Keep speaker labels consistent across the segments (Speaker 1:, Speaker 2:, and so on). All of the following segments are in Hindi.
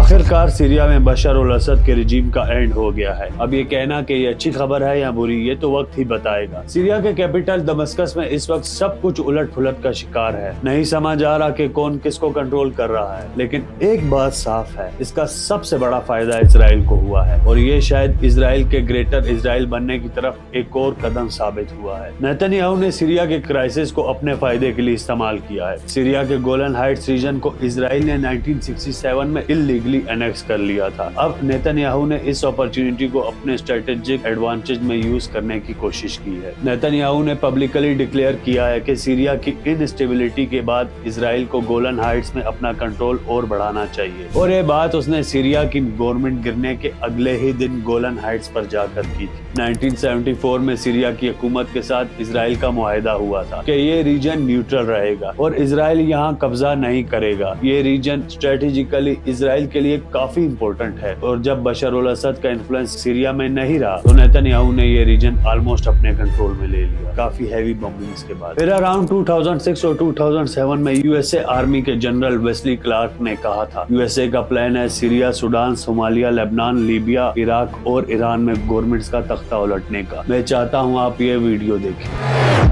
Speaker 1: आखिरकार सीरिया में बशर अल असद के रिजीम का एंड हो गया है। अब ये कहना कि ये अच्छी खबर है या बुरी, ये तो वक्त ही बताएगा। सीरिया के कैपिटल दमस्कस में इस वक्त सब कुछ उलट पुलट का शिकार है। नहीं समझ आ रहा कि कौन किसको कंट्रोल कर रहा है, लेकिन एक बात साफ है, इसका सबसे बड़ा फायदा इसराइल को हुआ है और ये शायद इसराइल के ग्रेटर इसराइल बनने की तरफ एक और कदम साबित हुआ है। नेतन्याहू ने सीरिया के क्राइसिस को अपने फायदे के लिए इस्तेमाल किया है। सीरिया के गोलन हाइट्स रीजन को इसराइल ने 1967 में इलीगली एनेक्स कर लिया था। अब नेतन्याहू ने इस अपॉर्चुनिटी को अपने स्ट्रेटेजिक एडवांटेज में यूज करने की कोशिश की है। नेतन्याहू ने पब्लिकली डिक्लेयर किया है कि सीरिया की इनस्टेबिलिटी के बाद इसराइल को गोलन हाइट्स में अपना कंट्रोल और बढ़ाना चाहिए और ये बात उसने सीरिया की गवर्नमेंट गिरने के अगले ही दिन गोलन हाइट्स पर जाकर की थी। 1974 में सीरिया की हुकूमत के साथ इसराइल का मुआहदा हुआ था कि ये रीजन न्यूट्रल रहेगा और इसराइल यहाँ कब्जा नहीं करेगा। ये रीजन स्ट्रेटेजिकली इसराइल के लिए काफी इम्पोर्टेंट है और जब बशर अल असद का इन्फ्लुएंस सीरिया में नहीं रहा तो नेतन्याहू ने ये रीजन ऑलमोस्ट अपने कंट्रोल में ले लिया, काफी हैवी बॉम्बिंग्स के बाद। फिर अराउंड 2006 और 2007 में यूएसए आर्मी के जनरल वेस्ली क्लार्क ने कहा था यूएसए का प्लान है Syria, Sudan, Somalia, Lebanon, Libya, Iraq और ईरान में गवर्नमेंट्स का तख्ता उलटने का। मैं चाहता हूँ आप ये वीडियो देखें।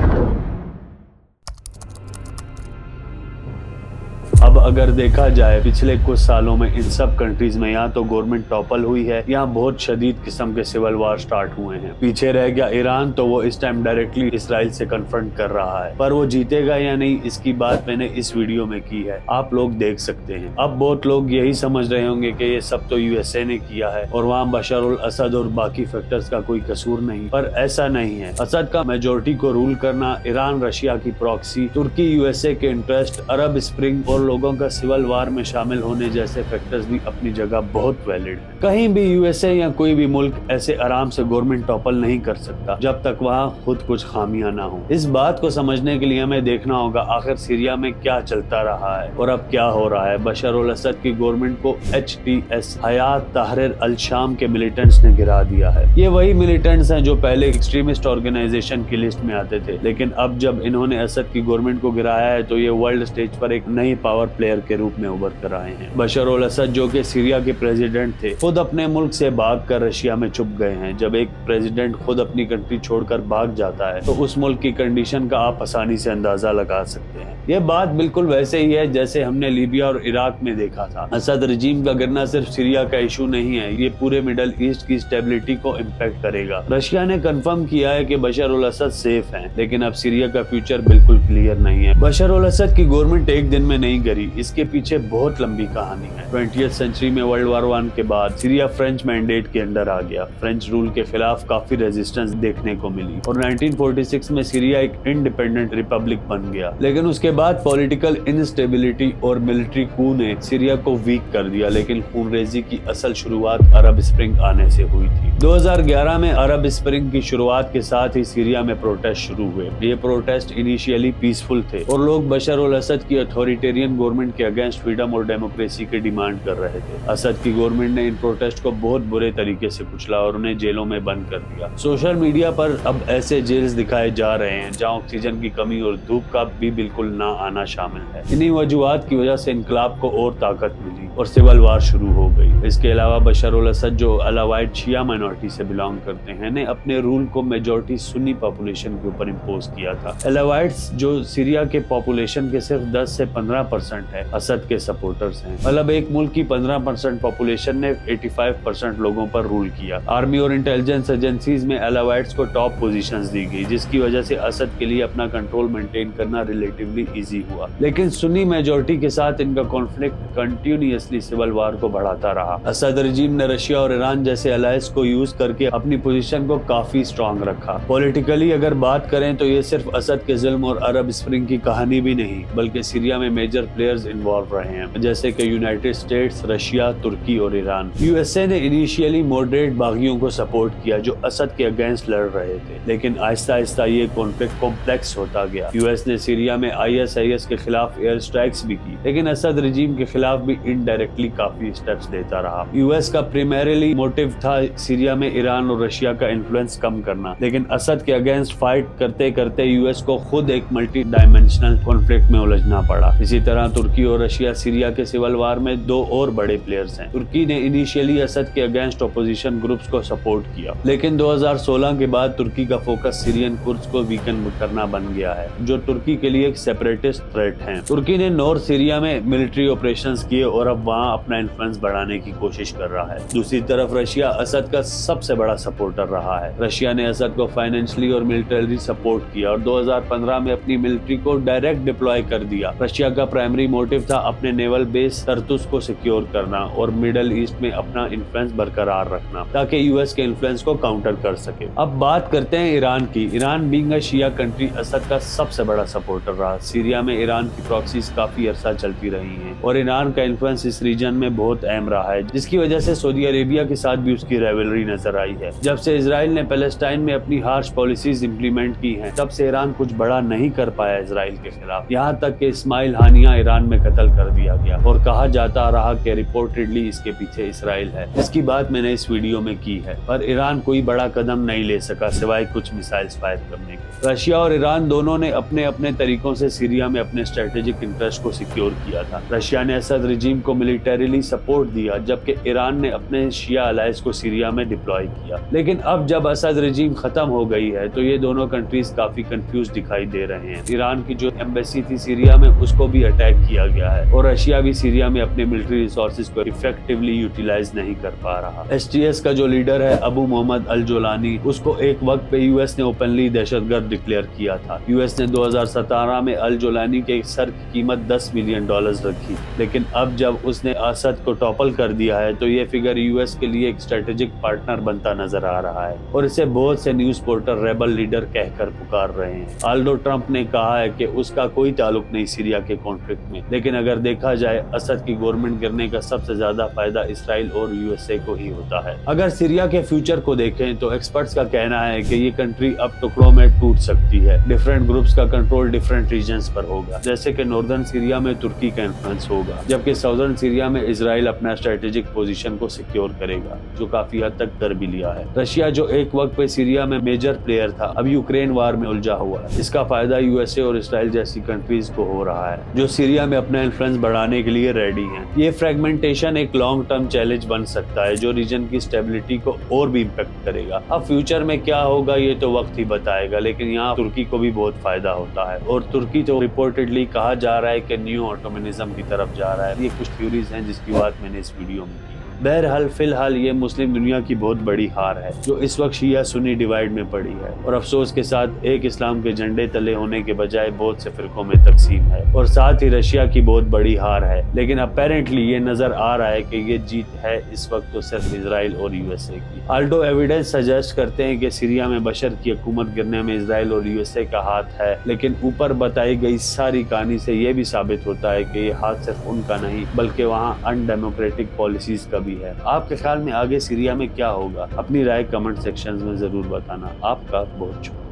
Speaker 1: अब अगर देखा जाए पिछले कुछ सालों में इन सब कंट्रीज में यहाँ तो गवर्नमेंट टॉपल हुई है, यहाँ बहुत शदीद किस्म के सिविल वार स्टार्ट हुए हैं। पीछे रह गया ईरान, तो वो इस टाइम डायरेक्टली इसराइल से कन्फ्रंट कर रहा है, पर वो जीतेगा या नहीं इसकी बात मैंने इस वीडियो में की है, आप लोग देख सकते हैं। अब बहुत लोग यही समझ रहे होंगे कि ये सब तो यूएसए ने किया है और वहाँ बशर अल असद और बाकी फैक्टर्स का कोई कसूर नहीं, पर ऐसा नहीं है। असद का मेजोरिटी को रूल करना, ईरान रशिया की प्रॉक्सी, तुर्की यूएसए के इंटरेस्ट, अरब स्प्रिंग और लोगों का सिविल वार में शामिल होने जैसे फैक्टर्स भी अपनी जगह बहुत वैलिड है। कहीं भी यूएसए या कोई भी मुल्क ऐसे आराम से गवर्नमेंट टॉपल नहीं कर सकता जब तक वहाँ खुद कुछ खामियां ना हो। इस बात को समझने के लिए हमें देखना होगा आखिर सीरिया में क्या चलता रहा है और अब क्या हो रहा है। बशर अल असद की गवर्नमेंट को HTS हयात तहरीर अल शाम के मिलिटेंट्स ने गिरा दिया है। ये वही मिलिटेंट्स हैं जो पहले एक्सट्रीमिस्ट ऑर्गेनाइजेशन की लिस्ट में आते थे, लेकिन अब जब इन्होंने असद की गवर्नमेंट को गिराया है तो ये वर्ल्ड स्टेज पर एक नई पावर प्लेयर के रूप में उभर कर आए हैं। बशर अल असद जो कि सीरिया के प्रेसिडेंट थे, खुद अपने मुल्क से भागकर रशिया में छुप गए हैं। जब एक प्रेसिडेंट खुद अपनी कंट्री छोड़कर भाग जाता है तो उस मुल्क की कंडीशन का आप आसानी से अंदाजा लगा सकते हैं। ये बात बिल्कुल वैसे ही है जैसे हमने लीबिया और इराक में देखा था। असद रजीम का गिरना सिर्फ सीरिया का इशू नहीं है, ये पूरे मिडल ईस्ट की स्टेबिलिटी को इम्पैक्ट करेगा। रशिया ने कंफर्म किया है कि बशर अल असद सेफ हैं, लेकिन अब सीरिया का फ्यूचर बिल्कुल क्लियर नहीं है। बशर अल असद की गवर्नमेंट एक दिन में नहीं गिरी, इसके पीछे बहुत लंबी कहानी है। 20th सेंचुरी में वर्ल्ड वार 1 के बाद सीरिया फ्रेंच मैंडेट के अंडर आ गया। फ्रेंच रूल के खिलाफ काफी रेजिस्टेंस देखने को मिली और 1946 में सीरिया एक इंडिपेंडेंट रिपब्लिक बन गया, लेकिन उसके बाद पॉलिटिकल इनस्टेबिलिटी और मिलिट्री कू ने सीरिया को वीक कर दिया। लेकिन खूनरेजी की असल शुरुआत अरब स्प्रिंग आने से हुई थी। 2011 में अरब स्प्रिंग की शुरुआत के साथ ही सीरिया में प्रोटेस्ट शुरू हुए। ये प्रोटेस्ट इनिशियली पीसफुल थे और लोग बशर अल असद की अथॉरिटेरियन गवर्नमेंट के अगेंस्ट फ्रीडम और डेमोक्रेसी की डिमांड कर रहे थे। असद की गवर्नमेंट ने इन प्रोटेस्ट को बहुत बुरे तरीके से कुचला और उन्हें जेलों में बंद कर दिया। सोशल मीडिया पर अब ऐसे जेल्स दिखाए जा रहे हैं जहां ऑक्सीजन की कमी और धूप का भी बिल्कुल ना आना शामिल है। इन्हीं वजूहात की वजह से इनकलाब को और ताकत मिली और सिविल वार शुरू हो गई। इसके अलावा बशर अल असद जो अलावाइट शिया माइनॉरिटी से बिलोंग करते हैं ने अपने रूल को मेजॉरिटी सुन्नी पॉपुलेशन के ऊपर इम्पोज किया था। अलावाइट्स जो सीरिया के पॉपुलेशन के सिर्फ 10 से 15% है, असद के सपोर्टर्स हैं। मतलब एक मुल्क की 15% पॉपुलेशन ने 85% लोगों पर रूल किया। आर्मी और इंटेलिजेंस एजेंसीज में अलावाइट्स को टॉप पोजीशंस दी गई, जिसकी वजह से असद के लिए अपना कंट्रोल मेंटेन करना रिलेटिवली इजी हुआ। लेकिन सुन्नी मेजॉरिटी के साथ इनका कॉन्फ्लिक्ट कंटिन्यूअसली सिविल वार को बढ़ाता रहा। असद रजीम ने रशिया और ईरान जैसे अलायंस को यूज करके अपनी पोजीशन को काफी स्ट्रांग रखा। पॉलिटिकली अगर बात करें तो ये सिर्फ असद के जुल्म और अरब स्प्रिंग की कहानी भी नहीं, बल्कि सीरिया में मेजर प्लेयर्स इन्वॉल्व रहे हैं, जैसे कि यूनाइटेड स्टेट्स, रशिया, तुर्की और ईरान। यूएसए ने इनिशियली मॉडरेट बागियों को सपोर्ट किया जो असद के अगेंस्ट लड़ रहे थे, लेकिन आहिस्ता आहिस्ता ये कॉन्फ्लिक्ट कॉम्प्लेक्स होता गया। यूएस ने सीरिया में ISIS के खिलाफ एयर स्ट्राइक्स भी की, लेकिन असद रजीम के खिलाफ भी इनडायरेक्ट इनडायरेक्टली काफी स्टेप्स लेता रहा। यूएस का प्राइमरीली मोटिव था सीरिया में ईरान और रशिया का इन्फ्लुएंस कम करना, लेकिन असद के अगेंस्ट फाइट करते करते यूएस को खुद एक मल्टी डायमेंशनल कॉन्फ्लिक्ट में उलझना पड़ा। इसी तरह तुर्की और रशिया सीरिया के सिविल वार में दो और बड़े प्लेयर्स हैं। तुर्की ने इनिशियली असद के अगेंस्ट ऑपोजिशन ग्रुप्स को सपोर्ट किया, लेकिन 2016 के बाद तुर्की का फोकस सीरियन कुर्द्स को वीकन करना बन गया है, जो तुर्की के लिए एक सेपरेटिस्ट थ्रेट है। तुर्की ने नॉर्थ सीरिया में मिलिट्री ऑपरेशंस किए और अब वहां अपना इन्फ्लुएंस बढ़ाने की कोशिश कर रहा है। दूसरी तरफ रशिया असद का सबसे बड़ा सपोर्टर रहा है। रशिया ने असद को फाइनेंशियली और मिलिटरी सपोर्ट किया और 2015 में अपनी मिलिट्री को डायरेक्ट डिप्लॉय कर दिया। रशिया का प्राइमरी मोटिव था अपने नेवल बेस तरतुस को सिक्योर करना और मिडल ईस्ट में अपना इन्फ्लुएंस बरकरार रखना, ताकि यूएस के इन्फ्लुएंस को काउंटर कर सके। अब बात करते हैं ईरान की। Iran being a Shia country Assad का सबसे बड़ा सपोर्टर रहा। सीरिया में ईरान की प्रॉक्सीज काफी अरसा चलती रही हैं और ईरान का इन्फ्लुएंस इस रीजन में बहुत अहम रहा है, जिसकी वजह से सऊदी अरेबिया के साथ भी उसकी राइवलरी नजर आई है। जब से इजराइल ने पैलेस्टाइन में अपनी हार्श पॉलिसीज इंप्लीमेंट की हैं, तब से ईरान कुछ बड़ा नहीं कर पाया इजराइल के खिलाफ। यहाँ तक कि इस्माइल हानिया ईरान में कत्ल कर दिया गया और कहा जाता रहा कि रिपोर्टेडली इसके पीछे इजराइल है। इसकी बात मैंने इस वीडियो में की है, पर ईरान कोई बड़ा कदम नहीं ले सका सिवाय कुछ मिसाइल्स फायर करने के। रशिया और ईरान दोनों ने अपने अपने तरीकों से सीरिया में अपने स्ट्रेटेजिक इंटरेस्ट को सिक्योर किया था। रशिया ने असद रिजीम को मिलिटरीली सपोर्ट दिया, जबकि ईरान ने अपने शिया अलाइज को सीरिया में डिप्लॉय किया। लेकिन अब जब असद रिजीम खत्म हो गई है, तो ये दोनों कंट्रीज काफी कंफ्यूज दिखाई दे रहे हैं। ईरान की जो एम्बेसी थी सीरिया में, उसको भी अटैक किया गया है और रशिया भी सीरिया में अपने मिलिट्री रिसोर्सेज को इफेक्टिवली यूटिलाइज नहीं कर पा रहा। एसटीएस का जो लीडर है अबू मोहम्मद अल जोलानी, उसको एक वक्त पे यूएस ने ओपनली दहशतगर्द डिक्लेयर किया था। यूएस ने 2017 में अल जोलानी के सर की कीमत $10 मिलियन रखी, लेकिन अब जब उसने असद को टॉपल कर दिया है, तो ये फिगर यूएस के लिए एक स्ट्रेटेजिक पार्टनर बनता नजर आ रहा है और इसे बहुत से न्यूज पोर्टल रेबल लीडर कहकर पुकार रहे हैं। आल्डो ट्रंप ने कहा है कि उसका कोई ताल्लुक नहीं सीरिया के कॉन्फ्लिक्ट में, लेकिन अगर देखा जाए असद की गवर्नमेंट गिरने का सबसे ज्यादा फायदा इसराइल और यूएसए को ही होता है। अगर सीरिया के फ्यूचर को देखें तो एक्सपर्ट्स का कहना है कि ये कंट्री अब टुकड़ों में टूट सकती है। डिफरेंट ग्रुप्स का कंट्रोल डिफरेंट रीजन्स पर होगा, जैसे कि नॉर्दर्न सीरिया में तुर्की का इन्फ्लुएंस होगा, जबकि साउदर्न सीरिया में इजराइल अपना स्ट्रेटेजिक पोजीशन को सिक्योर करेगा, जो काफी हद तक कर भी लिया है। रशिया जो एक वक्त पे सीरिया में मेजर प्लेयर था, अब यूक्रेन वार में उलझा हुआ है। इसका फायदा यूएसए और इसराइल जैसी कंट्रीज को हो रहा है, जो सीरिया में अपना इन्फ्लुएंस बढ़ाने के लिए रेडी हैं। ये फ्रेगमेंटेशन एक लॉन्ग टर्म चैलेंज बन सकता है, जो रीजन की स्टेबिलिटी को और भी इम्पैक्ट करेगा। अब फ्यूचर में क्या होगा ये तो वक्त ही बताएगा, लेकिन यहाँ तुर्की को भी बहुत फायदा होता है और तुर्की तो रिपोर्टेडली कहा जा रहा है कि न्यू ऑटोमनिज्म की तरफ जा रहा है। ये कुछ थ्योरीज हैं जिसकी बात मैंने इस वीडियो में की। बहरहाल फिलहाल ये मुस्लिम दुनिया की बहुत बड़ी हार है, जो इस वक्त शिया सुन्नी डिवाइड में पड़ी है और अफसोस के साथ एक इस्लाम के झंडे तले होने के बजाय बहुत से फिरकों में तकसीम है। और साथ ही रशिया की बहुत बड़ी हार है, लेकिन अपेरेंटली ये नजर आ रहा है कि ये जीत है इस वक्त तो सिर्फ इजराइल और यूएसए की। आल्टो एविडेंस सजेस्ट करते हैं कि सीरिया में बशर की हुकूमत गिरने में इजराइल और यूएसए का हाथ है, लेकिन ऊपर बताई गई सारी कहानी से ये भी साबित होता है कि ये हाथ सिर्फ उनका नहीं, बल्कि वहाँ अनडेमोक्रेटिक पॉलिसीज का भी है। आपके ख्याल में आगे सीरिया में क्या होगा? अपनी राय कमेंट सेक्शन में जरूर बताना। आपका बहुत शुक्रिया।